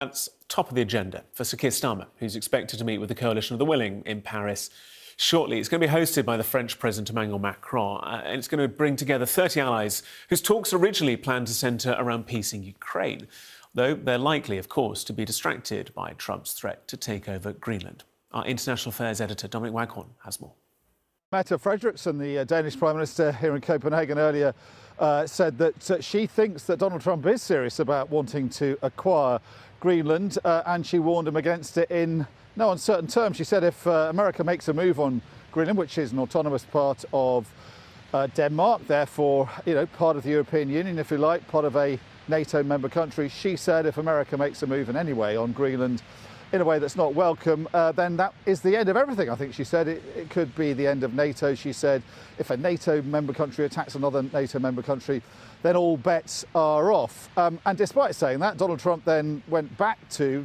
That's top of the agenda for Sir Keir Starmer, who's expected to meet with the coalition of the willing in Paris shortly. It's going to be hosted by the French President Emmanuel Macron, and it's going to bring together 30 allies whose talks originally planned to centre around peace in Ukraine, though they're likely, of course, to be distracted by Trump's threat to take over Greenland. Our international affairs editor, Dominic Waghorn, has more. Mette Frederiksen, the Danish Prime Minister here in Copenhagen earlier, said that she thinks that Donald Trump is serious about wanting to acquire Greenland, and she warned him against it in no uncertain terms. She said if America makes a move on Greenland, which is an autonomous part of Denmark, therefore, part of the European Union, if you like, part of a NATO member country, she said if America makes a move in any way on Greenland in a way that's not welcome, then that is the end of everything. I think she said it could be the end of NATO. She said if a NATO member country attacks another NATO member country, then all bets are off. And despite saying that, Donald Trump then went back to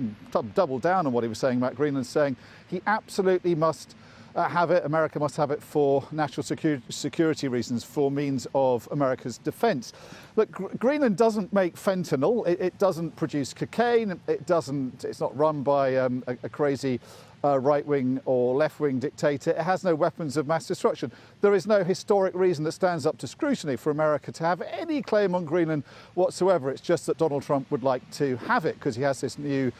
double down on what he was saying about Greenland, saying he absolutely must have it. America must have it for national security reasons, for means of America's defence. Look, Greenland doesn't make fentanyl. It doesn't produce cocaine. It's not run by a crazy right-wing or left-wing dictator. It has no weapons of mass destruction. There is no historic reason that stands up to scrutiny for America to have any claim on Greenland whatsoever. It's just that Donald Trump would like to have it because he has this new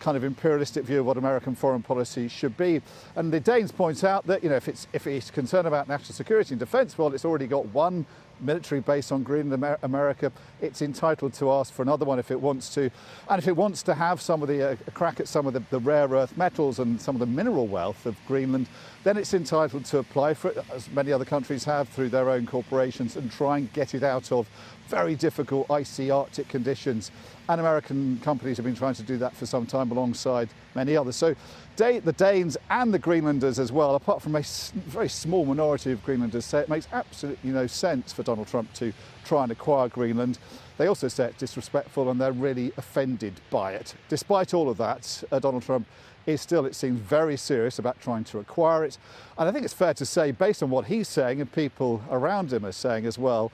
kind of imperialistic view of what American foreign policy should be. And the Danes point out that, if he's concerned about national security and defence, well, it's already got one military base on Greenland, America. It's entitled to ask for another one if it wants to. And if it wants to have some of the crack at some of the rare earth metals and some of the mineral wealth of Greenland, then it's entitled to apply for it, as many other countries have through their own corporations, and try and get it out of very difficult icy Arctic conditions. And American companies have been trying to do that for some time alongside many others. So the Danes and the Greenlanders as well, apart from a very small minority of Greenlanders, say it makes absolutely no sense for Donald Trump to try and acquire Greenland. They also say it's disrespectful and they're really offended by it. Despite all of that, Donald Trump is still, it seems, very serious about trying to acquire it. And I think it's fair to say, based on what he's saying and people around him are saying as well,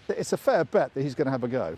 that it's a fair bet that he's going to have a go.